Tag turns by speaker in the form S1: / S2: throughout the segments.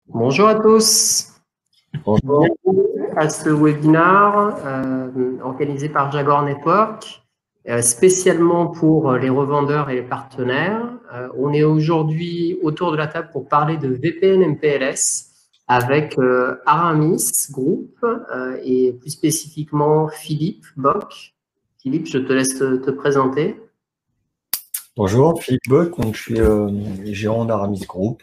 S1: Bonjour à tous.
S2: Bonjour.
S1: Bienvenue à ce webinaire organisé par Jaguar Network, spécialement pour les revendeurs et les partenaires. On est aujourd'hui autour de la table pour parler de VPN MPLS avec Aramis Group et plus spécifiquement Philippe Bock. Philippe, je te laisse te présenter.
S2: Bonjour, Philippe Bock, donc je suis gérant d'Aramis Group,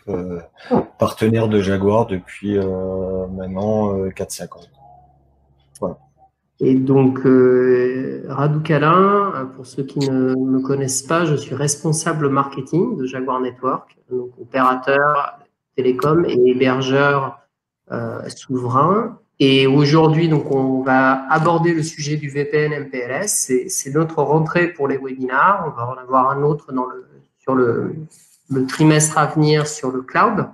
S2: partenaire de Jaguar depuis maintenant 4-5 ans. Voilà.
S1: Et donc, Radou Kalin, pour ceux qui ne me connaissent pas, je suis responsable marketing de Jaguar Network, donc opérateur télécom et hébergeur souverain. Et aujourd'hui, donc, on va aborder le sujet du VPN MPLS. C'est notre rentrée pour les webinars. On va en avoir un autre sur le trimestre à venir sur le cloud.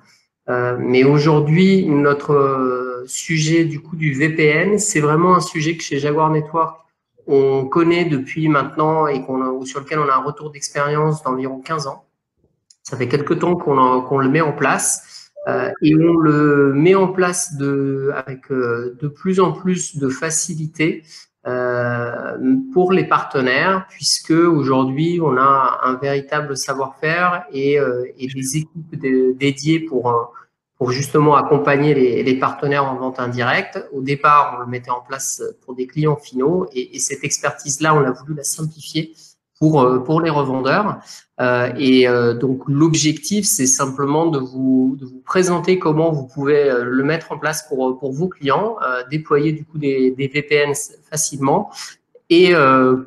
S1: Mais aujourd'hui, notre sujet du coup du VPN, c'est vraiment un sujet que chez Jaguar Network, on connaît depuis maintenant et sur lequel on a un retour d'expérience d'environ 15 ans. Ça fait quelques temps qu'on le met en place et on le met en place avec de plus en plus de facilité pour les partenaires, puisque aujourd'hui, on a un véritable savoir-faire et des équipes dédiées pour justement accompagner les partenaires en vente indirecte. Au départ, on le mettait en place pour des clients finaux et cette expertise-là, on a voulu la simplifier pour les revendeurs. Donc, l'objectif, c'est simplement de vous présenter comment vous pouvez le mettre en place pour vos clients, déployer du coup des VPN facilement. Et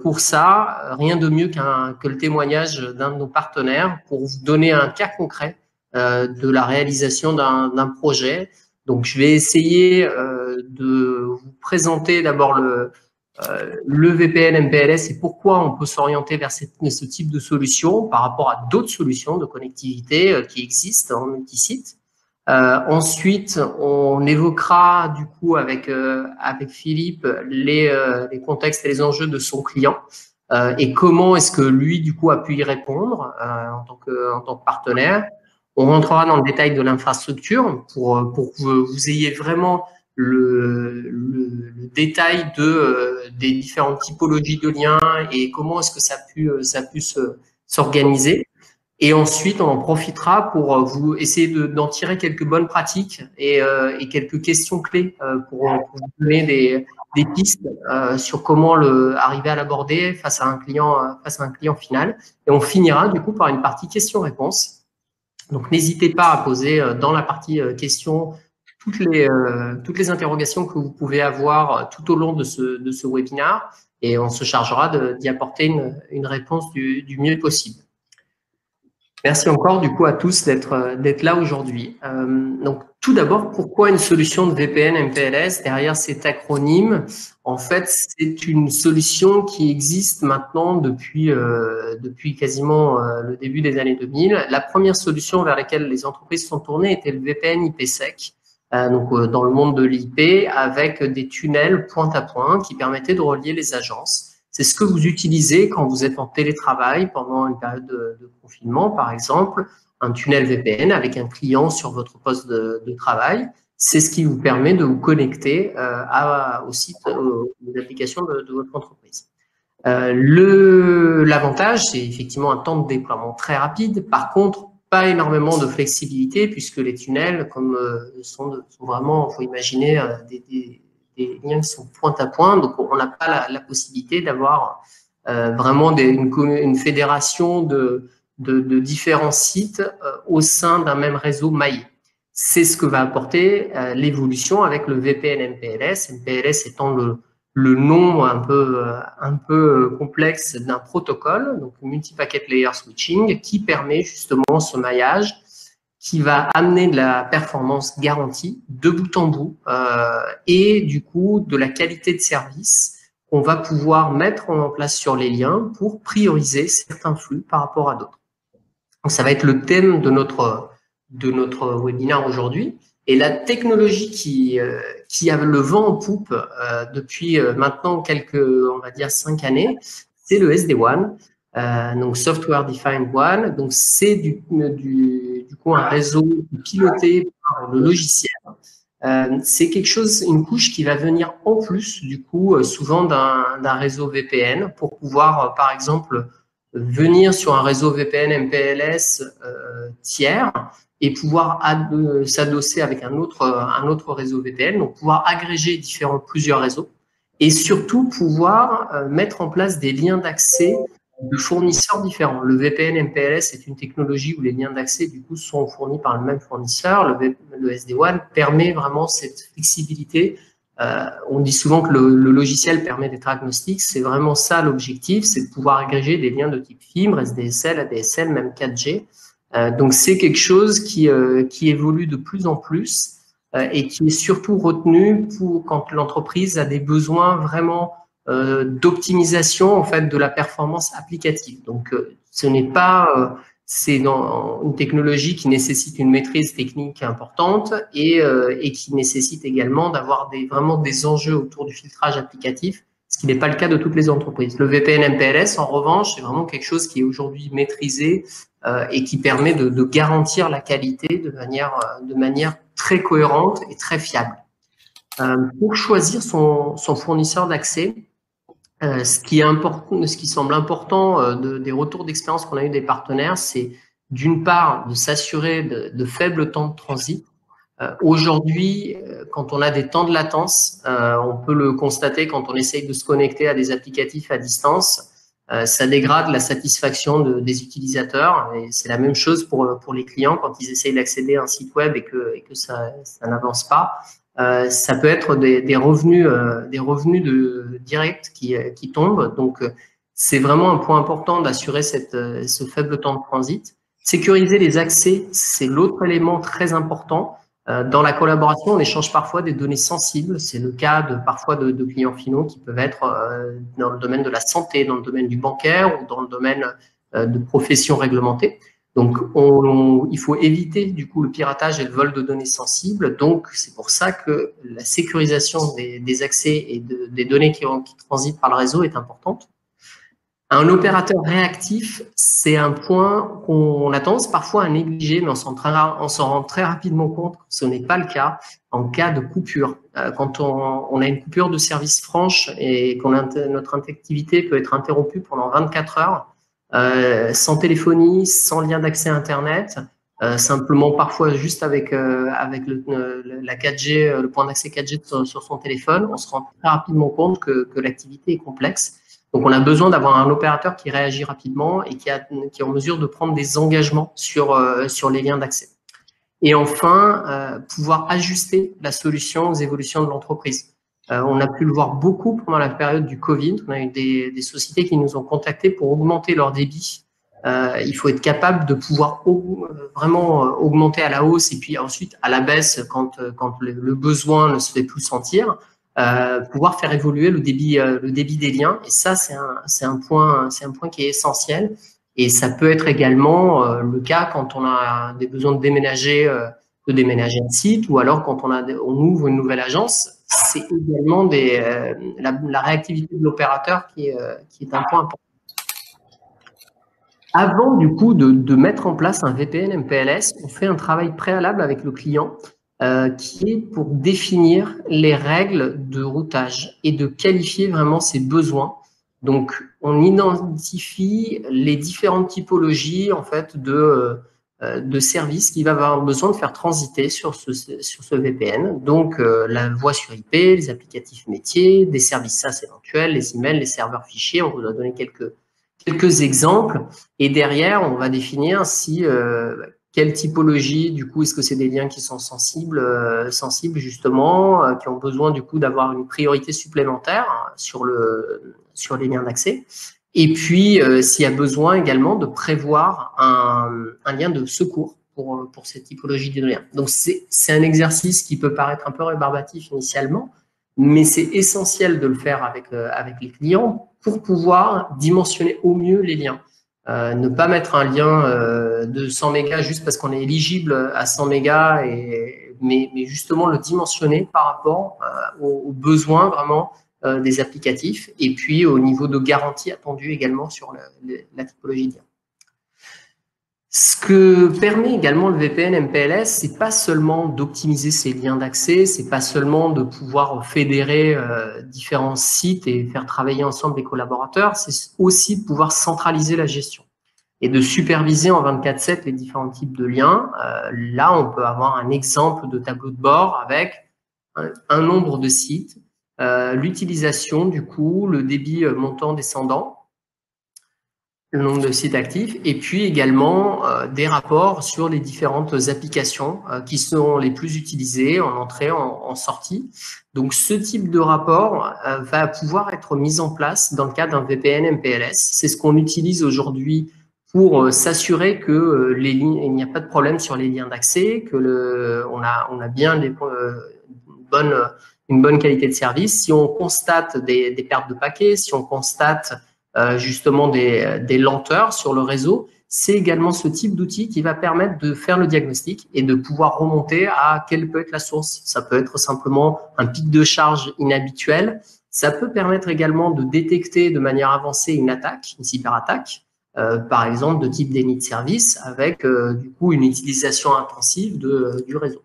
S1: pour ça, rien de mieux que le témoignage d'un de nos partenaires pour vous donner un cas concret de la réalisation d'un projet. Donc, je vais essayer de vous présenter d'abord le VPN MPLS et pourquoi on peut s'orienter vers ce type de solution par rapport à d'autres solutions de connectivité qui existent en multisite. Ensuite, on évoquera du coup avec Philippe les contextes et les enjeux de son client et comment est-ce que lui du coup a pu y répondre en tant que partenaire. On rentrera dans le détail de l'infrastructure pour que vous ayez vraiment le détail des différentes typologies de liens et comment est-ce que ça a pu s'organiser. Et ensuite, on en profitera pour vous essayer d'en tirer quelques bonnes pratiques et quelques questions clés pour vous donner des pistes sur comment arriver à l'aborder face à un client final. Et on finira du coup par une partie questions-réponses. Donc, n'hésitez pas à poser dans la partie questions toutes les interrogations que vous pouvez avoir tout au long de ce webinaire et on se chargera d'y apporter une réponse du mieux possible. Merci encore du coup à tous d'être là aujourd'hui. Donc tout d'abord, pourquoi une solution de VPN MPLS derrière cet acronyme? En fait, c'est une solution qui existe maintenant depuis quasiment le début des années 2000. La première solution vers laquelle les entreprises sont tournées était le VPN IPsec. Dans le monde de l'IP, avec des tunnels point à point qui permettaient de relier les agences. C'est ce que vous utilisez quand vous êtes en télétravail pendant une période de confinement, par exemple, un tunnel VPN avec un client sur votre poste de travail. C'est ce qui vous permet de vous connecter au site, aux applications de votre entreprise. L'avantage, c'est effectivement un temps de déploiement très rapide. Par contre, pas énormément de flexibilité puisque les tunnels, comme sont vraiment, faut imaginer des liens qui sont point à point, donc on n'a pas la possibilité d'avoir vraiment une fédération de différents sites au sein d'un même réseau maillé. C'est ce que va apporter l'évolution avec le VPN MPLS. MPLS étant le nom un peu complexe d'un protocole, donc multi-packet layer switching, qui permet justement ce maillage qui va amener de la performance garantie de bout en bout et du coup de la qualité de service qu'on va pouvoir mettre en place sur les liens pour prioriser certains flux par rapport à d'autres. Donc, ça va être le thème de notre webinaire aujourd'hui. Et la technologie qui a le vent en poupe depuis maintenant on va dire 5 années, c'est le SD-WAN, donc Software Defined WAN. Donc c'est du du coup un réseau piloté par le logiciel. C'est quelque chose, une couche qui va venir en plus, du coup, souvent d'un réseau VPN pour pouvoir, par exemple, venir sur un réseau VPN MPLS tiers et pouvoir s'adosser avec un autre réseau VPN, donc pouvoir agréger plusieurs réseaux et surtout pouvoir mettre en place des liens d'accès de fournisseurs différents. Le VPN MPLS est une technologie où les liens d'accès du coup sont fournis par le même fournisseur. Le SD-WAN permet vraiment cette flexibilité. On dit souvent que le logiciel permet d'être agnostique. C'est vraiment ça l'objectif, c'est de pouvoir agréger des liens de type fibre, SDSL, ADSL, même 4G. Donc c'est quelque chose qui évolue de plus en plus et qui est surtout retenu pour quand l'entreprise a des besoins vraiment d'optimisation en fait de la performance applicative. Donc ce n'est pas c'est une technologie qui nécessite une maîtrise technique importante et qui nécessite également d'avoir vraiment des enjeux autour du filtrage applicatif, ce qui n'est pas le cas de toutes les entreprises. Le VPN MPLS, en revanche, c'est vraiment quelque chose qui est aujourd'hui maîtrisé et qui permet de garantir la qualité de manière très cohérente et très fiable. Pour choisir son fournisseur d'accès, ce qui semble important des retours d'expérience qu'on a eu des partenaires, c'est d'une part de s'assurer de faibles temps de transit. Aujourd'hui, quand on a des temps de latence, on peut le constater quand on essaye de se connecter à des applicatifs à distance, ça dégrade la satisfaction des utilisateurs. Et c'est la même chose pour les clients quand ils essayent d'accéder à un site web et que ça n'avance pas. Ça peut être des revenus directs qui tombent. Donc, c'est vraiment un point important d'assurer ce faible temps de transit. Sécuriser les accès, c'est l'autre élément très important. Dans la collaboration, on échange parfois des données sensibles. C'est le cas parfois de clients finaux qui peuvent être dans le domaine de la santé, dans le domaine du bancaire ou dans le domaine de professions réglementées. Donc, il faut éviter du coup le piratage et le vol de données sensibles. Donc, c'est pour ça que la sécurisation des accès et des données qui transitent par le réseau est importante. Un opérateur réactif, c'est un point qu'on a tendance parfois à négliger, mais on s'en rend très rapidement compte que ce n'est pas le cas en cas de coupure. Quand on a une coupure de service franche et notre activité peut être interrompue pendant 24 heures, sans téléphonie, sans lien d'accès Internet, simplement parfois juste avec la 4G, le point d'accès 4G sur son téléphone, on se rend très rapidement compte que l'activité est complexe. Donc, on a besoin d'avoir un opérateur qui réagit rapidement et qui est en mesure de prendre des engagements sur les liens d'accès. Et enfin, pouvoir ajuster la solution aux évolutions de l'entreprise. On a pu le voir beaucoup pendant la période du Covid. On a eu des sociétés qui nous ont contactés pour augmenter leur débit. Il faut être capable de pouvoir vraiment augmenter à la hausse et puis ensuite à la baisse quand le besoin ne se fait plus sentir. Pouvoir faire évoluer le débit des liens, et ça c'est un point qui est essentiel. Et ça peut être également le cas quand on a des besoins de déménager un site, ou alors quand on ouvre une nouvelle agence. C'est également la réactivité de l'opérateur qui est un point important. Avant du coup de mettre en place un VPN MPLS, on fait un travail préalable avec le client qui est pour définir les règles de routage et de qualifier vraiment ses besoins. Donc, on identifie les différentes typologies en fait de services qu'il va avoir besoin de faire transiter sur ce VPN. Donc, la voix sur IP, les applicatifs métiers, des services SaaS éventuels, les emails, les serveurs fichiers. On vous a donné quelques exemples. Et derrière, on va définir quelle typologie, du coup, est-ce que c'est des liens qui sont sensibles justement, qui ont besoin du coup d'avoir une priorité supplémentaire sur les liens d'accès. Et puis, s'il y a besoin également de prévoir un lien de secours pour cette typologie de liens. Donc, c'est un exercice qui peut paraître un peu rébarbatif initialement, mais c'est essentiel de le faire avec les clients pour pouvoir dimensionner au mieux les liens. Ne pas mettre un lien de 100 mégas juste parce qu'on est éligible à 100 mégas, mais justement le dimensionner par rapport aux besoins vraiment des applicatifs et puis au niveau de garantie attendu également sur la typologie de lien. Ce que permet également le VPN MPLS, c'est pas seulement d'optimiser ces liens d'accès, c'est pas seulement de pouvoir fédérer différents sites et faire travailler ensemble les collaborateurs, c'est aussi de pouvoir centraliser la gestion et de superviser en 24/7 les différents types de liens. Là, on peut avoir un exemple de tableau de bord avec un nombre de sites, l'utilisation du coup, le débit montant descendant, le nombre de sites actifs, et puis également des rapports sur les différentes applications qui sont les plus utilisées en entrée, en sortie. Donc, ce type de rapport va pouvoir être mis en place dans le cadre d'un VPN MPLS. C'est ce qu'on utilise aujourd'hui pour s'assurer que les lignes, il n'y a pas de problème sur les liens d'accès, que on a bien une bonne qualité de service. Si on constate des pertes de paquets, si on constate justement des lenteurs sur le réseau, c'est également ce type d'outil qui va permettre de faire le diagnostic et de pouvoir remonter à quelle peut être la source. Ça peut être simplement un pic de charge inhabituel. Ça peut permettre également de détecter de manière avancée une attaque, une cyberattaque, par exemple de type déni de service, avec du coup une utilisation intensive du réseau.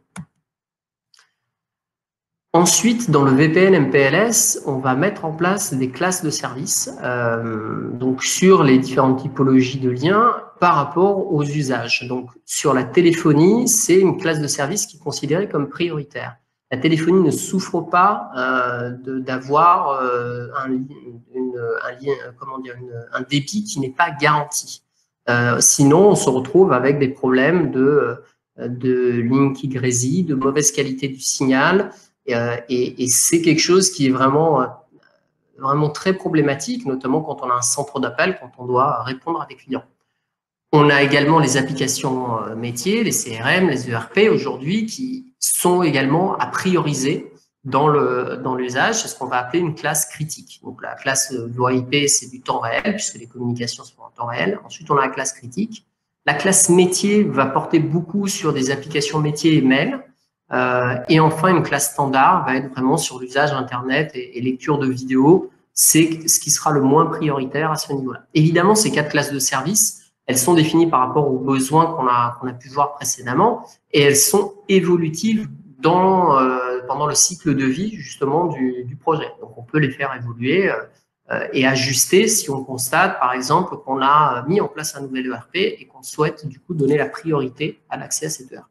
S1: Ensuite, dans le VPN MPLS, on va mettre en place des classes de services donc sur les différentes typologies de liens par rapport aux usages. Donc, sur la téléphonie, c'est une classe de service qui est considérée comme prioritaire. La téléphonie ne souffre pas d'avoir un débit qui n'est pas garanti. Sinon, on se retrouve avec des problèmes de lignes qui grésillent, de mauvaise qualité du signal. Et c'est quelque chose qui est vraiment très problématique, notamment quand on a un centre d'appel, quand on doit répondre à des clients. On a également les applications métiers, les CRM, les ERP aujourd'hui, qui sont également à prioriser dans l'usage. C'est ce qu'on va appeler une classe critique. Donc la classe VoIP, c'est du temps réel, puisque les communications sont en temps réel. Ensuite, on a la classe critique. La classe métier va porter beaucoup sur des applications métiers et mail. Et enfin, une classe standard va être vraiment sur l'usage Internet et lecture de vidéos. C'est ce qui sera le moins prioritaire à ce niveau-là. Évidemment, ces 4 classes de services, elles sont définies par rapport aux besoins qu'on a pu voir précédemment et elles sont évolutives pendant le cycle de vie justement du projet. Donc, on peut les faire évoluer et ajuster si on constate, par exemple, qu'on a mis en place un nouvel ERP et qu'on souhaite du coup donner la priorité à l'accès à cet ERP.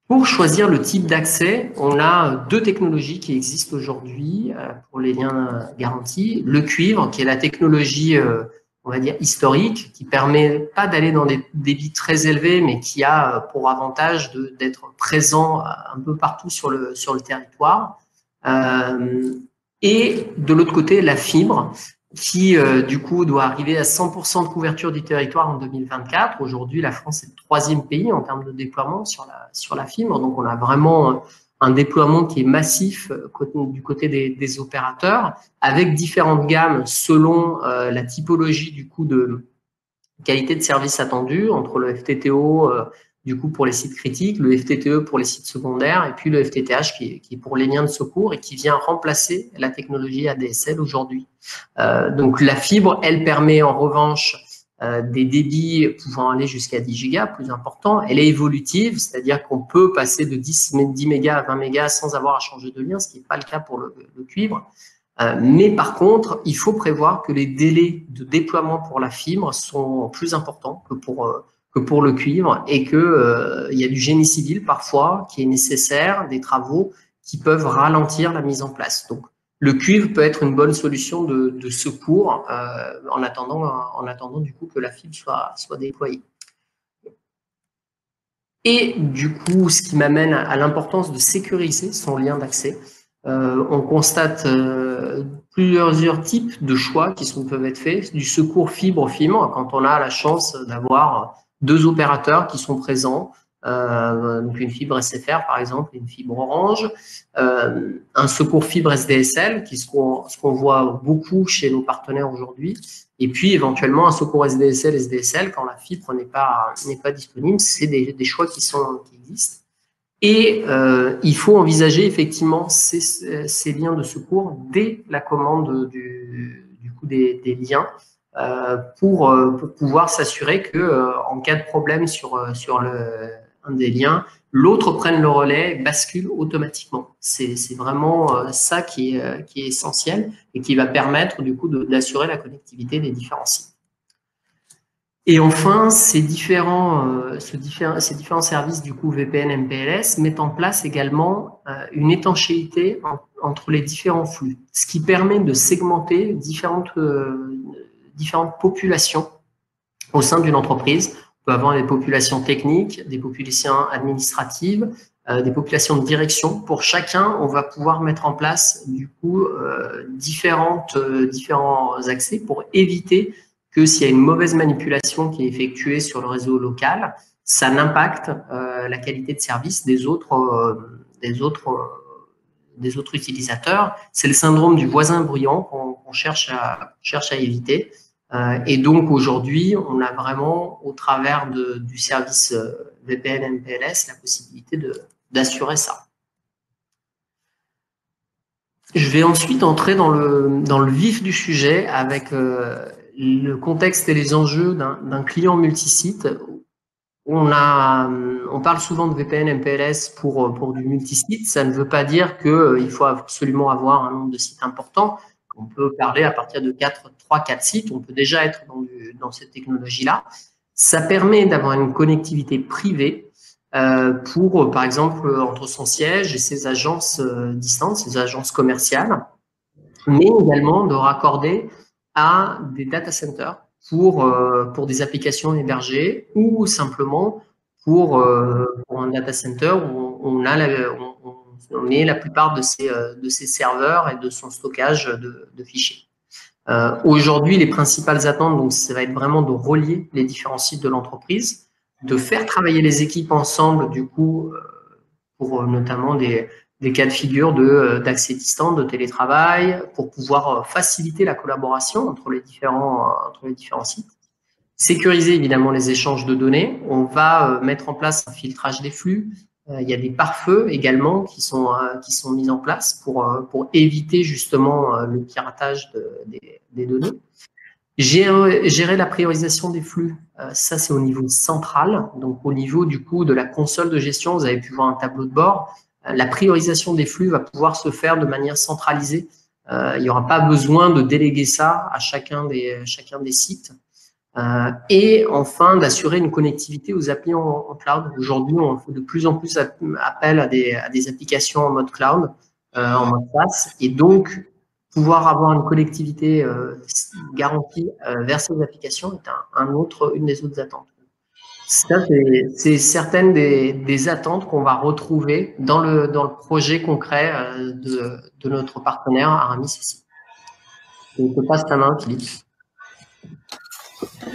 S1: Pour choisir le type d'accès, on a 2 technologies qui existent aujourd'hui pour les liens garantis. Le cuivre, qui est la technologie, on va dire, historique, qui permet pas d'aller dans des débits très élevés, mais qui a pour avantage d'être présent un peu partout sur le territoire. Et de l'autre côté, la fibre, qui du coup doit arriver à 100% de couverture du territoire en 2024. Aujourd'hui, la France est le 3e pays en termes de déploiement sur la fibre. Donc, on a vraiment un déploiement qui est massif du côté des opérateurs, avec différentes gammes selon la typologie du coup de qualité de service attendue, entre le FTTO du coup pour les sites critiques, le FTTE pour les sites secondaires et puis le FTTH qui est pour les liens de secours et qui vient remplacer la technologie ADSL aujourd'hui. Donc la fibre, elle permet en revanche des débits pouvant aller jusqu'à 10 gigas, plus important. Elle est évolutive, c'est-à-dire qu'on peut passer de 10 mégas à 20 mégas sans avoir à changer de lien, ce qui n'est pas le cas pour le cuivre. Mais par contre, il faut prévoir que les délais de déploiement pour la fibre sont plus importants que pour le cuivre et que il y a du génie civil parfois qui est nécessaire, des travaux qui peuvent ralentir la mise en place. Donc, le cuivre peut être une bonne solution de secours en attendant du coup que la fibre soit déployée. Et du coup, ce qui m'amène à l'importance de sécuriser son lien d'accès. On constate plusieurs types de choix qui peuvent être faits, du secours fibre-fibre, quand on a la chance d'avoir 2 opérateurs qui sont présents, donc une fibre SFR par exemple, une fibre Orange, un secours fibre SDSL, qui est ce qu'on voit beaucoup chez nos partenaires aujourd'hui, et puis éventuellement un secours SDSL quand la fibre n'est pas disponible. C'est des choix qui existent. Et il faut envisager effectivement ces liens de secours dès la commande du coup des liens pour pouvoir s'assurer que en cas de problème sur un des liens, l'autre prenne le relais et bascule automatiquement. C'est vraiment ça qui est essentiel et qui va permettre du coup d'assurer la connectivité des différents sites. Et enfin, ces différents services du coup VPN MPLS mettent en place également une étanchéité entre les différents flux, ce qui permet de segmenter différentes populations au sein d'une entreprise. On peut avoir des populations techniques, des populations administratives, des populations de direction. Pour chacun, on va pouvoir mettre en place du coup différents accès pour éviter que s'il y a une mauvaise manipulation qui est effectuée sur le réseau local, ça n'impacte la qualité de service des autres utilisateurs. C'est le syndrome du voisin bruyant qu'on cherche à éviter. Et donc aujourd'hui, on a vraiment, au travers du service VPN MPLS, la possibilité d'assurer ça. Je vais ensuite entrer dans le vif du sujet avec le contexte et les enjeux d'un client multisite. On parle souvent de VPN MPLS pour du multisite. Ça ne veut pas dire qu'il faut absolument avoir un nombre de sites important. On peut parler à partir de 3-4 sites. On peut déjà être dans cette technologie-là. Ça permet d'avoir une connectivité privée pour, par exemple, entre son siège et ses agences distantes, ses agences commerciales, mais également de raccorder à des data centers pour des applications hébergées ou simplement pour un data center où on met la plupart de ses serveurs et de son stockage de fichiers. Aujourd'hui, les principales attentes, donc, ça va être vraiment de relier les différents sites de l'entreprise, de faire travailler les équipes ensemble, du coup, pour notamment des cas de figure d'accès distant, de télétravail, pour pouvoir faciliter la collaboration entre les différents sites. Sécuriser évidemment les échanges de données. On va mettre en place un filtrage des flux. Il y a des pare-feux également qui sont mis en place pour éviter justement le piratage des données. Gérer la priorisation des flux, ça c'est au niveau central. Donc au niveau du coup de la console de gestion, vous avez pu voir un tableau de bord. La priorisation des flux va pouvoir se faire de manière centralisée. Il n'y aura pas besoin de déléguer ça à chacun des sites. Et enfin, d'assurer une connectivité aux applis en cloud. Aujourd'hui, on fait de plus en plus appel à des applications en mode cloud, en mode SaaS, et donc pouvoir avoir une connectivité garantie vers ces applications est une des autres attentes. Ça, c'est certaines des attentes qu'on va retrouver dans le projet concret de notre partenaire Aramis ici. Je te passe ta main, Philippe.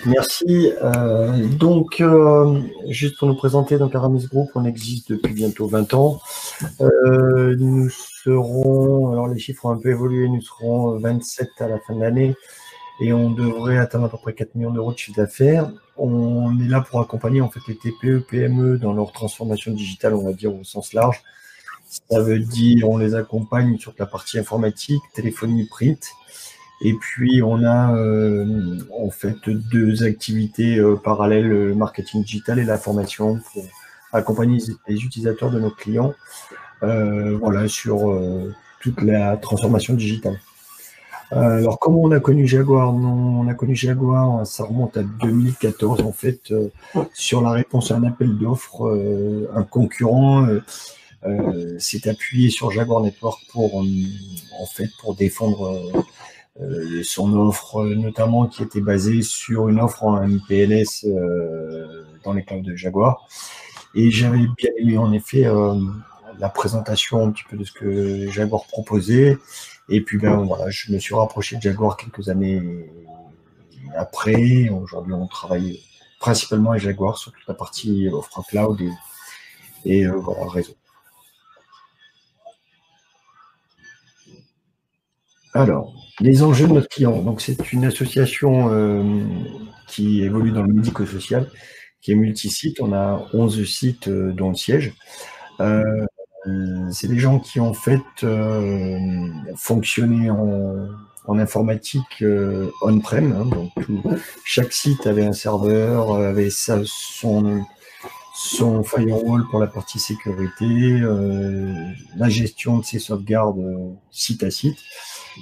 S2: Merci. Donc, juste pour nous présenter, donc Aramis Group, on existe depuis bientôt 20 ans. Nous serons, alors les chiffres ont un peu évolué, nous serons 27 à la fin de l'année et on devrait atteindre à peu près 4 millions d'euros de chiffre d'affaires. On est là pour accompagner en fait les TPE, PME dans leur transformation digitale, on va dire au sens large. Ça veut dire on les accompagne sur la partie informatique, téléphonie, print. Et puis, on a en fait 2 activités parallèles, le marketing digital et la formation pour accompagner les utilisateurs de nos clients voilà, sur toute la transformation digitale. Alors, comment on a connu Jaguar? Non, on a connu Jaguar, ça remonte à 2014 en fait, sur la réponse à un appel d'offres, un concurrent s'est appuyé sur Jaguar Network pour défendre son offre, notamment qui était basée sur une offre en MPLS dans les clouds de Jaguar. Et j'avais bien aimé en effet la présentation un petit peu de ce que Jaguar proposait. Et puis voilà, je me suis rapproché de Jaguar quelques années après. Aujourd'hui, on travaille principalement avec Jaguar sur toute la partie offre cloud et voilà, réseau. Alors, les enjeux de notre client. Donc, c'est une association qui évolue dans le médico-social, qui est multisite. On a 11 sites dont le siège. C'est des gens qui, en fait, fonctionnaient en informatique on-prem, hein, donc chaque site avait un serveur, avait son firewall pour la partie sécurité, la gestion de ses sauvegardes site à site,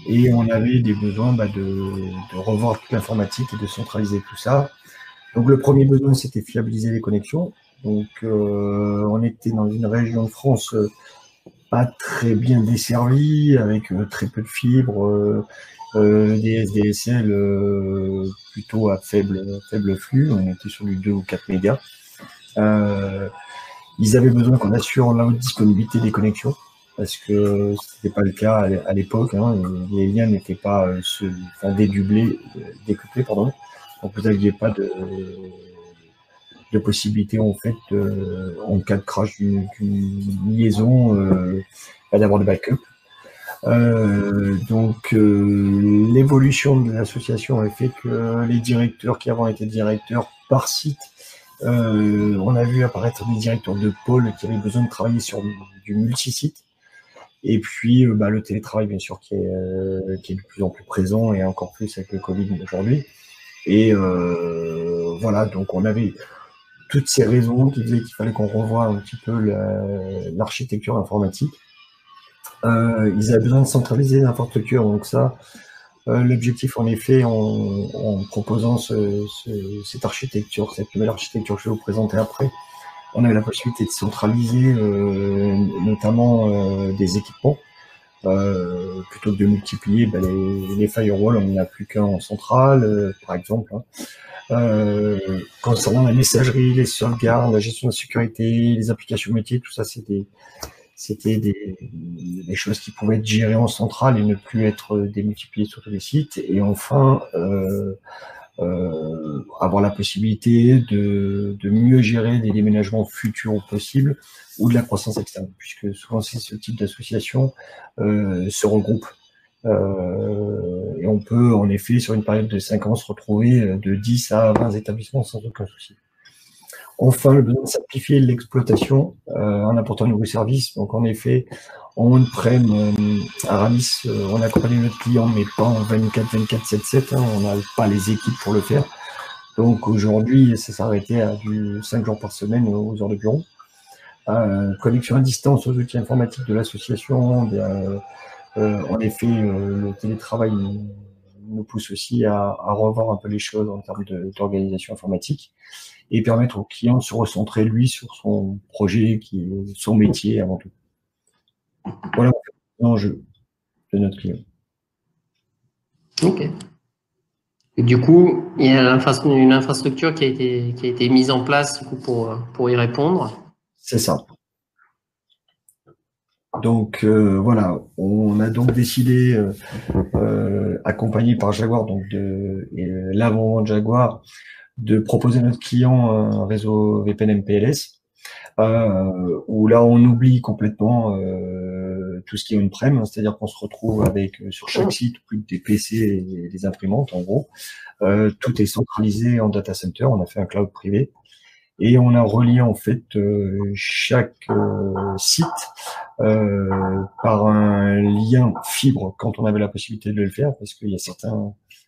S2: et on avait des besoins de revoir toute l'informatique et de centraliser tout ça. Donc le premier besoin, c'était fiabiliser les connexions. Donc on était dans une région de France pas très bien desservie, avec très peu de fibres, des SDSL plutôt à faible flux. On était sur du 2 ou 4 mégas. Ils avaient besoin qu'on assure la haute disponibilité des connexions, parce que ce n'était pas le cas à l'époque. Hein, les liens n'étaient pas décuplés, pardon. Donc vous n'aviez pas de possibilité en fait, en cas de crash d'une liaison, d'avoir de backup. Donc l'évolution de l'association a fait que les directeurs qui avant étaient directeurs par site, on a vu apparaître des directeurs de pôle qui avaient besoin de travailler sur du multisite. Et puis le télétravail, bien sûr, qui est de plus en plus présent, et encore plus avec le Covid aujourd'hui. Et voilà, donc on avait toutes ces raisons qui disaient qu'il fallait qu'on revoie un petit peu l'architecture informatique. Ils avaient besoin de centraliser l'infrastructure, donc ça, l'objectif en effet, en proposant cette architecture, cette nouvelle architecture que je vais vous présenter après, on avait la possibilité de centraliser notamment des équipements, plutôt que de multiplier les firewalls, on n'en a plus qu'un en centrale, par exemple. Hein. Concernant la messagerie, les sauvegardes, la gestion de la sécurité, les applications métiers, tout ça, c'était des choses qui pouvaient être gérées en centrale et ne plus être démultipliées sur tous les sites. Et enfin, avoir la possibilité de mieux gérer des déménagements futurs possibles ou de la croissance externe, puisque souvent ce type d'association se regroupe. Et on peut, en effet, sur une période de 5 ans, se retrouver de 10 à 20 établissements sans aucun souci. Enfin, le besoin de simplifier l'exploitation en apportant de nouveaux services. Donc, en effet, en on-prem, Aramis, on accompagne notre client, mais pas en 24/7/7. Hein, on n'a pas les équipes pour le faire. Donc, aujourd'hui, ça s'arrêtait à du 5 jours par semaine aux heures de bureau. Connexion à distance aux outils informatiques de l'association. En effet, le télétravail nous pousse aussi à revoir un peu les choses en termes d'organisation informatique et permettre au client de se recentrer, lui, sur son projet, qui est son métier avant tout. Voilà l'enjeu de notre client.
S1: Ok. Et du coup, il y a une infrastructure qui a été mise en place du coup, pour y répondre.
S2: C'est ça. Donc voilà, on a donc décidé, accompagné par Jaguar, donc l'avant Jaguar, de proposer à notre client un réseau VPN MPLS, où là on oublie complètement tout ce qui est on-prem, c'est-à-dire qu'on se retrouve avec sur chaque site plus que des PC et des imprimantes, en gros. Tout est centralisé en data center, on a fait un cloud privé. Et on a relié en fait chaque site par un lien fibre quand on avait la possibilité de le faire, parce qu'il y a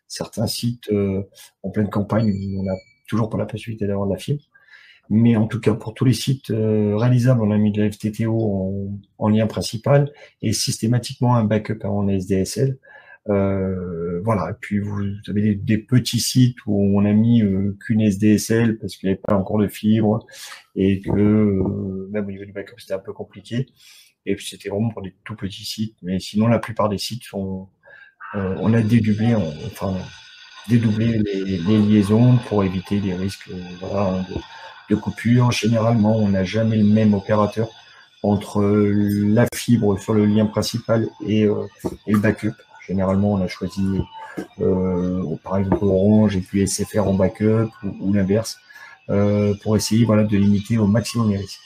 S2: certains sites en pleine campagne où on n'a toujours pas la possibilité d'avoir de la fibre. Mais en tout cas, pour tous les sites réalisables, on a mis de la FTTO en lien principal et systématiquement un backup en SDSL. Voilà, et puis vous avez des petits sites où on a mis qu'une SDSL parce qu'il n'y avait pas encore de fibre et que même au niveau du backup c'était un peu compliqué, et puis c'était vraiment pour des tout petits sites, mais sinon la plupart des sites sont on a dédoublé les liaisons pour éviter des risques de coupure. Généralement on n'a jamais le même opérateur entre la fibre sur le lien principal et le backup. Généralement, on a choisi, par exemple, Orange et puis SFR en backup ou l'inverse, pour essayer de limiter au maximum les risques.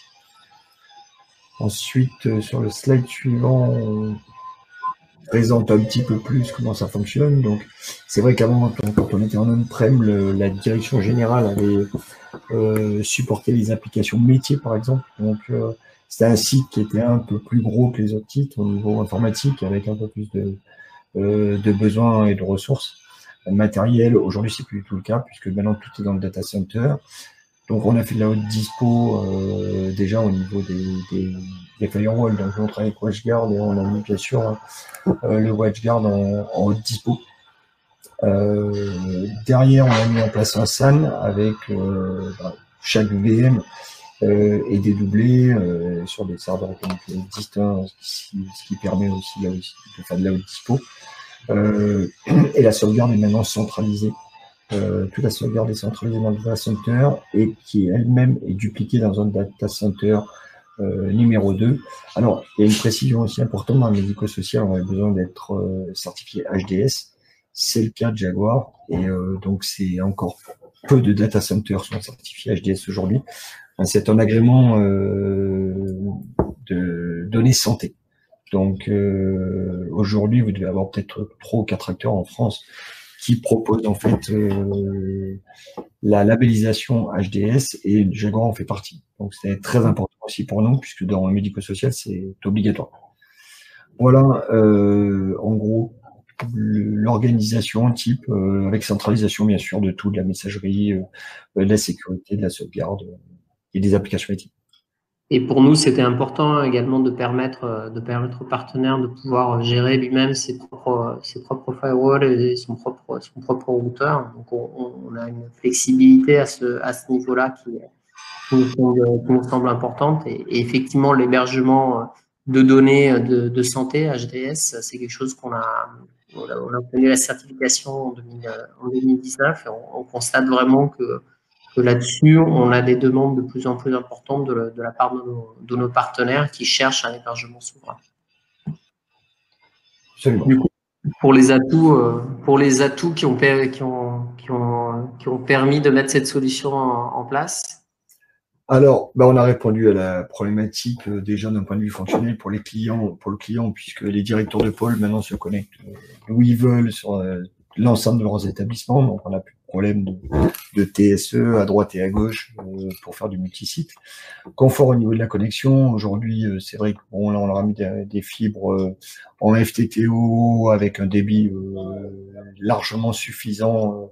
S2: Ensuite, sur le slide suivant, on présente un petit peu plus comment ça fonctionne. Donc, c'est vrai qu'avant, quand on était en on-prem, la direction générale avait supporté les applications métiers, par exemple. Donc, c'était un site qui était un peu plus gros que les autres sites au niveau informatique, avec un peu plus de besoins et de ressources matérielles. Aujourd'hui, c'est plus du tout le cas, puisque maintenant tout est dans le data center. Donc, on a fait de la haute dispo déjà au niveau des firewalls. Donc, on travaille avec WatchGuard et on a mis bien sûr le WatchGuard en haute dispo. Derrière, on a mis en place un SAN avec chaque VM et dédoublé sur des serveurs distincts, ce qui permet aussi là aussi de faire de la haute dispo. Et la sauvegarde est maintenant centralisée. Toute la sauvegarde est centralisée dans le data center et qui elle-même est dupliquée dans un data center numéro 2. Alors, il y a une précision aussi importante dans le médico-social, on a besoin d'être certifié HDS. C'est le cas de Jaguar et donc c'est encore peu de data centers sont certifiés HDS aujourd'hui. C'est un agrément de données santé. Donc aujourd'hui, vous devez avoir peut-être 3 ou 4 acteurs en France qui proposent en fait la labellisation HDS et Jaguar en fait partie. Donc c'est très important aussi pour nous puisque dans le médico-social, c'est obligatoire. Voilà, en gros, l'organisation type avec centralisation bien sûr de tout, de la messagerie, de la sécurité, de la sauvegarde et des applications IT.
S1: Et pour nous, c'était important également de permettre aux partenaires de pouvoir gérer lui-même ses propres firewalls et son propre routeur. Donc, on a une flexibilité à ce niveau-là qui nous semble importante. Et effectivement, l'hébergement de données de santé, HDS, c'est quelque chose on a obtenu la certification en 2019 et on constate vraiment que là-dessus, on a des demandes de plus en plus importantes de la part de nos partenaires qui cherchent un hébergement souverain.
S2: Absolument.
S1: Du coup, pour les atouts qui ont permis de mettre cette solution en place.
S2: Alors, on a répondu à la problématique déjà d'un point de vue fonctionnel pour le client, puisque les directeurs de pôle maintenant se connectent où ils veulent sur l'ensemble de leurs établissements. Donc, on n'a plus de problème de TSE à droite et à gauche pour faire du multisite. Confort au niveau de la connexion. Aujourd'hui, c'est vrai que là, on leur a mis des fibres en FTTO avec un débit largement suffisant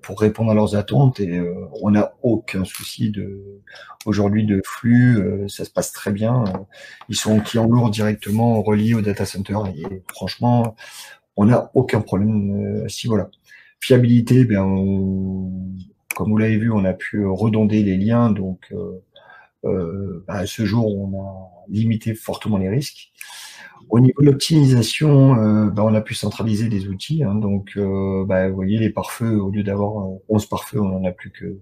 S2: pour répondre à leurs attentes et on n'a aucun souci aujourd'hui de flux, ça se passe très bien. Ils sont clients lourds directement reliés au data center et franchement, on n'a aucun problème à ce niveau-là. Fiabilité, comme vous l'avez vu, on a pu redonder les liens, donc à ce jour, on a limité fortement les risques. Au niveau de l'optimisation, on a pu centraliser des outils. Donc, vous voyez, les pare-feux, au lieu d'avoir 11 pare-feux, on n'en a plus que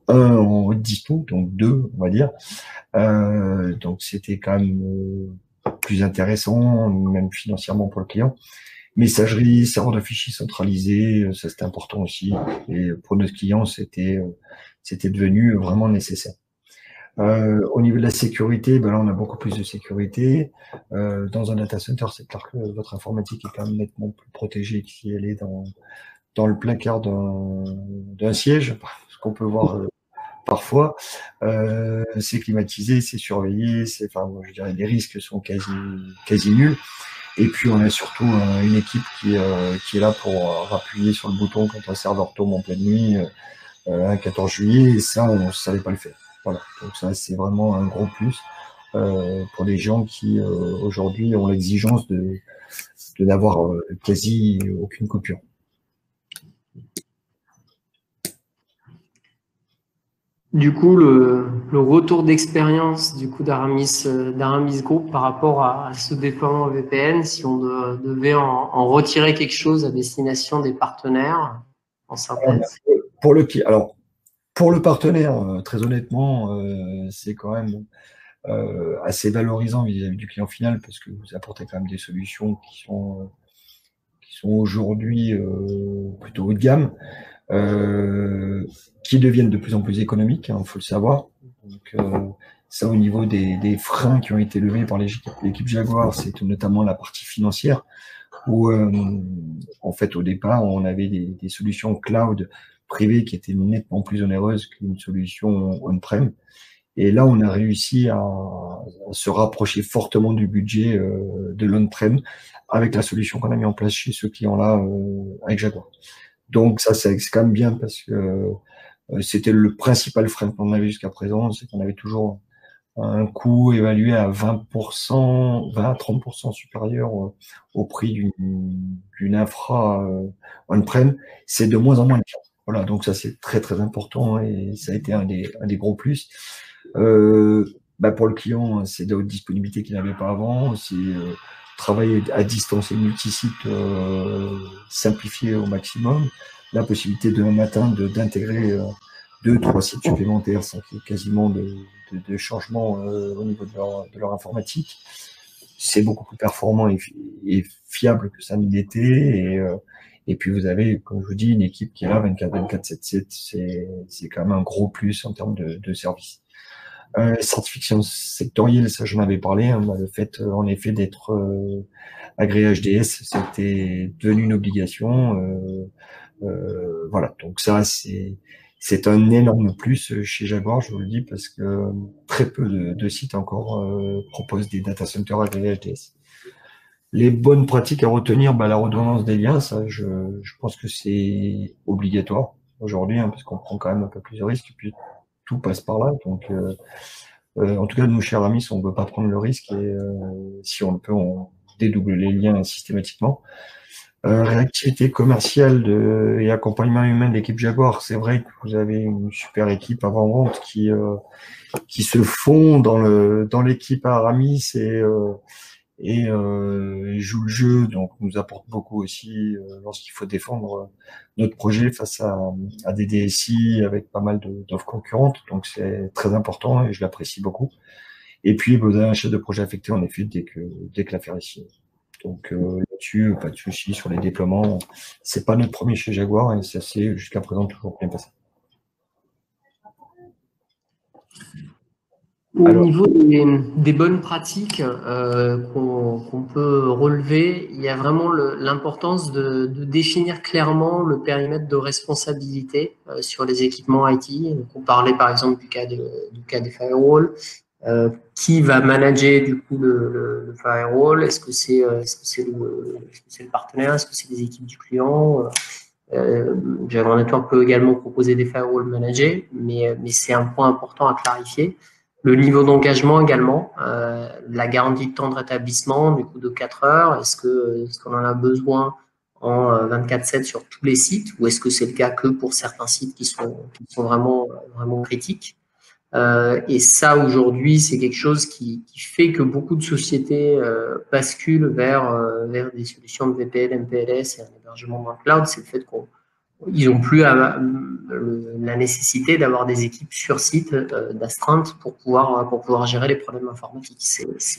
S2: un en haute dispo, donc 2, on va dire. Donc, c'était quand même plus intéressant, même financièrement pour le client. Messagerie, serveur de fichiers centralisé, ça c'était important aussi. Et pour notre client, c'était devenu vraiment nécessaire. Au niveau de la sécurité, là on a beaucoup plus de sécurité. Dans un data center, c'est clair que votre informatique est quand même nettement plus protégée si elle est dans le placard d'un siège, ce qu'on peut voir parfois. C'est climatisé, c'est surveillé, je dirais les risques sont quasi nuls. Et puis on a surtout une équipe qui est là pour appuyer sur le bouton quand un serveur tombe en pleine nuit un 14 juillet, et ça on ne savait pas le faire. Voilà, donc ça c'est vraiment un gros plus pour les gens qui aujourd'hui ont l'exigence de n'avoir quasi aucune coupure.
S1: Du coup, le retour d'expérience d'Aramis Group par rapport à ce déploiement VPN, si on devait en retirer quelque chose à destination des partenaires, en synthèse.
S2: Pour le partenaire, très honnêtement, c'est quand même assez valorisant vis-à-vis du client final parce que vous apportez quand même des solutions qui sont aujourd'hui plutôt haut de gamme. Qui deviennent de plus en plus économiques, faut le savoir. Donc, ça, au niveau des freins qui ont été levés par l'équipe Jaguar, c'est notamment la partie financière, où en fait, au départ, on avait des solutions cloud privées qui étaient nettement plus onéreuses qu'une solution on-prem. Et là, on a réussi à se rapprocher fortement du budget de l'on-prem avec la solution qu'on a mis en place chez ce client-là avec Jaguar. Donc ça, c'est quand même bien parce que c'était le principal frein qu'on avait jusqu'à présent, c'est qu'on avait toujours un coût évalué à 20%, 20 à 30% supérieur au prix d'une infra on-prem. C'est de moins en moins le cas. Voilà, donc ça c'est très très important et ça a été un des gros plus. Pour le client, c'est de haute disponibilité qu'il n'avait pas avant. C'est travailler à distance et multisite simplifié au maximum. La possibilité demain matin d'intégrer 2-3 sites supplémentaires sans qu'il y ait quasiment de changement au niveau de leur informatique. C'est beaucoup plus performant et fiable que ça ne l'était. Et puis vous avez, comme je vous dis, une équipe qui est là 24/7. C'est quand même un gros plus en termes de service. Certification sectorielle, ça j'en avais parlé, hein, le fait en effet d'être agréé HDS, c'était devenu une obligation. Voilà, donc ça c'est un énorme plus chez Jaguar, je vous le dis, parce que très peu de sites encore proposent des data centers agréés HDS. Les bonnes pratiques à retenir, la redondance des liens, ça je pense que c'est obligatoire aujourd'hui, hein, parce qu'on prend quand même un peu plus de risques, et puis tout passe par là. Donc, en tout cas, nous, chez Aramis, on ne veut pas prendre le risque et si on le peut, on dédouble les liens systématiquement. Réactivité commerciale et accompagnement humain de l'équipe Jaguar. C'est vrai que vous avez une super équipe avant-vente qui se fond dans l'équipe Aramis et joue le jeu, donc nous apporte beaucoup aussi lorsqu'il faut défendre notre projet face à des DSI avec pas mal d'offres concurrentes, donc c'est très important et je l'apprécie beaucoup. Et puis vous avez un chef de projet affecté en effet dès que l'affaire est signée. Donc là-dessus, pas de souci sur les déploiements. C'est pas notre premier chez Jaguar et ça s'est jusqu'à présent toujours bien passé.
S1: Au niveau des bonnes pratiques qu'on peut relever, il y a vraiment l'importance de définir clairement le périmètre de responsabilité sur les équipements IT. Donc, on parlait par exemple du cas des firewalls. Qui va manager du coup le firewall? Est-ce que c'est le partenaire? Est-ce que c'est les équipes du client? Jaguar Network peut également proposer des firewalls managés, mais c'est un point important à clarifier. Le niveau d'engagement également, la garantie de temps de rétablissement, du coup de 4 heures, est-ce qu'on en a besoin en 24/7 sur tous les sites ou est-ce que c'est le cas que pour certains sites qui sont vraiment critiques? Et ça, aujourd'hui, c'est quelque chose qui fait que beaucoup de sociétés basculent vers des solutions de VPN, MPLS et un hébergement dans le cloud. C'est le fait qu'ils n'ont plus la nécessité d'avoir des équipes sur site d'astreinte pour pouvoir gérer les problèmes informatiques.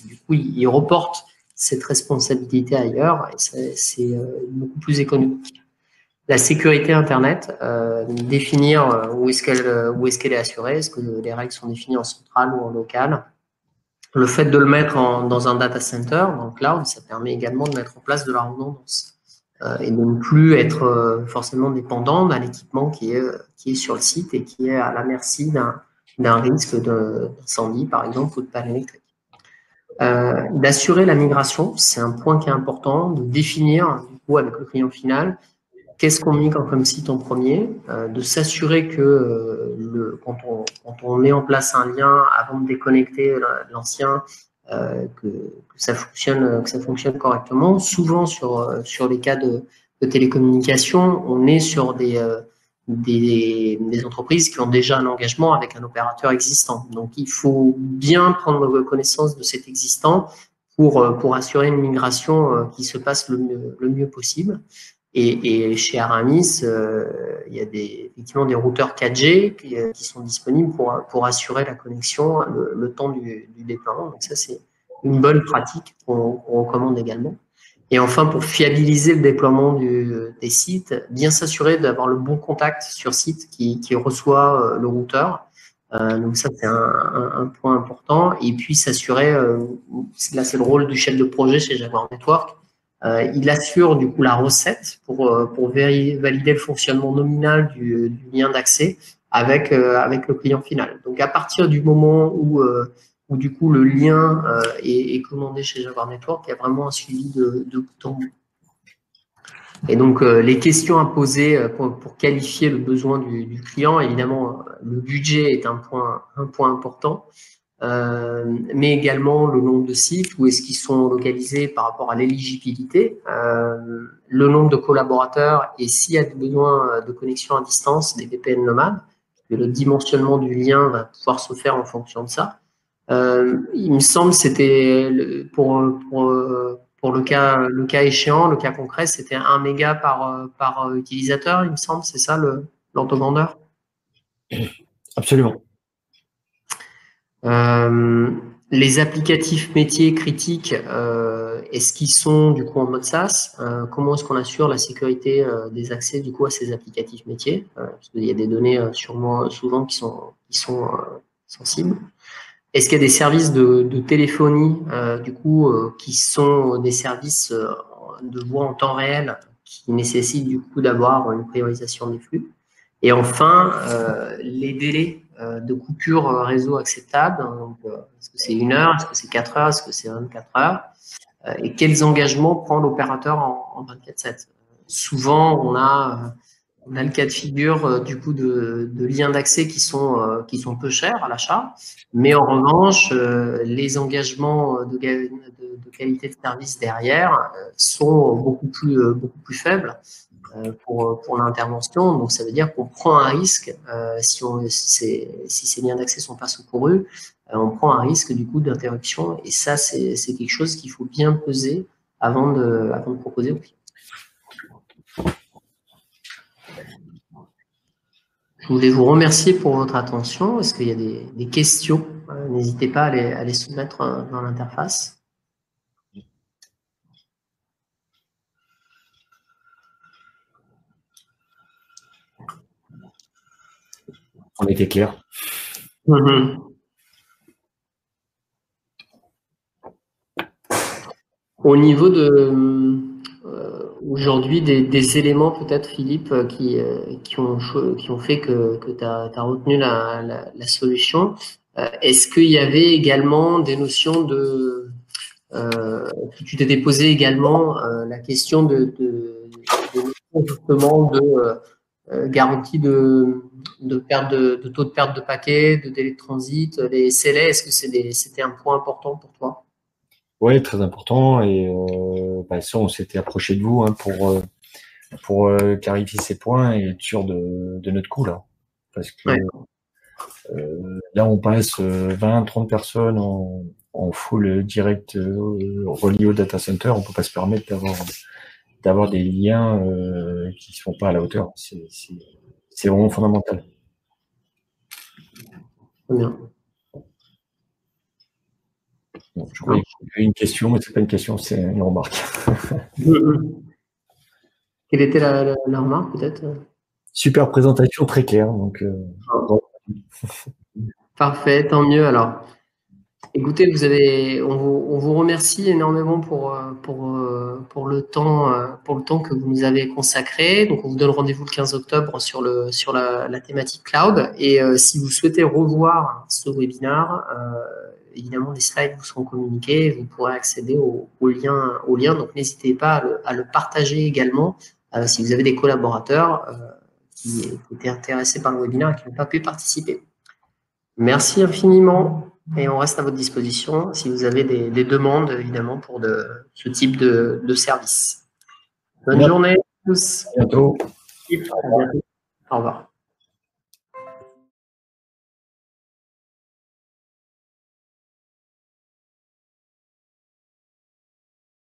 S1: Du coup, ils reportent cette responsabilité ailleurs et c'est beaucoup plus économique. La sécurité Internet, définir où est-ce qu'elle est assurée, est-ce que les règles sont définies en centrale ou en local. Le fait de le mettre dans un data center, dans le cloud, ça permet également de mettre en place de la redondance et de ne plus être forcément dépendant d'un équipement qui est sur le site et qui est à la merci d'un risque d'incendie, par exemple, ou de panne électrique. D'assurer la migration, c'est un point qui est important, de définir, du coup, avec le client final, qu'est-ce qu'on migre comme site en premier, de s'assurer que quand on met en place un lien avant de déconnecter l'ancien, que ça fonctionne correctement. Souvent sur les cas de télécommunication, on est sur des entreprises qui ont déjà un engagement avec un opérateur existant. Donc il faut bien prendre connaissance de cet existant pour assurer une migration qui se passe le mieux possible. Et chez Aramis, il y a effectivement des routeurs 4G qui sont disponibles pour assurer la connexion le temps du déploiement. Donc ça, c'est une bonne pratique qu'on recommande également. Et enfin, pour fiabiliser le déploiement des sites, bien s'assurer d'avoir le bon contact sur site qui reçoit le routeur. Donc ça, c'est un point important. Et puis s'assurer, là c'est le rôle du chef de projet chez Jaguar Network, il assure du coup la recette pour valider le fonctionnement nominal du lien d'accès avec le client final. Donc à partir du moment où où du coup le lien est commandé chez Jaguar Network. Il y a vraiment un suivi de bout en bout. Et donc, les questions à poser pour qualifier le besoin du client, évidemment, le budget est un point important, mais également le nombre de sites, où est-ce qu'ils sont localisés par rapport à l'éligibilité, le nombre de collaborateurs et s'il y a des besoins de connexion à distance, des VPN nomades, et le dimensionnement du lien va pouvoir se faire en fonction de ça. Il me semble que c'était pour le cas échéant, le cas concret, c'était 1 méga par utilisateur, il me semble, c'est ça l'ordre de grandeur.
S2: Absolument.
S1: Les applicatifs métiers critiques, est-ce qu'ils sont du coup en mode SaaS? Comment est-ce qu'on assure la sécurité des accès du coup à ces applicatifs métiers? Parce qu'il y a des données souvent qui sont sensibles. Est-ce qu'il y a des services de téléphonie du coup qui sont des services de voix en temps réel qui nécessitent du coup d'avoir une priorisation des flux? Et enfin, les délais de coupure réseau acceptables. Donc, est-ce que c'est 1 heure? Est-ce que c'est 4 heures? Est-ce que c'est 24 heures? Et quels engagements prend l'opérateur en 24/7? Souvent, on a le cas de figure du coup de liens d'accès qui sont peu chers à l'achat, mais en revanche, les engagements de qualité de service derrière sont beaucoup plus faibles pour l'intervention. Donc, ça veut dire qu'on prend un risque si ces liens d'accès sont pas secourus, on prend un risque du coup d'interruption. Et ça, c'est quelque chose qu'il faut bien peser avant de proposer au client. Je voulais vous remercier pour votre attention. Est-ce qu'il y a des questions? N'hésitez pas à les soumettre dans l'interface.
S2: On était clair.
S1: Au niveau de aujourd'hui des éléments peut-être, Philippe, qui ont fait que tu as retenu la solution, est-ce qu'il y avait également des notions de tu t'étais posé également la question de justement de garantie de taux de perte de paquets, de délai de transit, les SLA, est-ce que c'était un point important pour toi?
S2: Oui, très important. Et ça, on s'était approché de vous pour clarifier ces points et être sûr de notre coup là. Parce que là, on passe 20-30 personnes en full direct relié au data center. On peut pas se permettre d'avoir des liens qui sont pas à la hauteur. C'est vraiment fondamental.
S1: Très bien.
S2: Bon, je croyais qu'il y avait une question, mais c'est pas une question, c'est une remarque.
S1: Quelle était la remarque, peut-être?
S2: Super présentation, très claire. Donc,
S1: Parfait, tant mieux. Alors, écoutez, on vous remercie énormément pour le temps que vous nous avez consacré. Donc, on vous donne rendez-vous le 15 octobre sur la thématique cloud. Et si vous souhaitez revoir ce webinaire, évidemment, les slides vous seront communiqués et vous pourrez accéder au lien. Donc, n'hésitez pas à le partager également si vous avez des collaborateurs qui étaient intéressés par le webinaire et qui n'ont pas pu participer. Merci infiniment et on reste à votre disposition si vous avez des demandes, évidemment, pour ce type de service. Bonne journée à tous.
S2: à bientôt.
S1: À bientôt. Au revoir.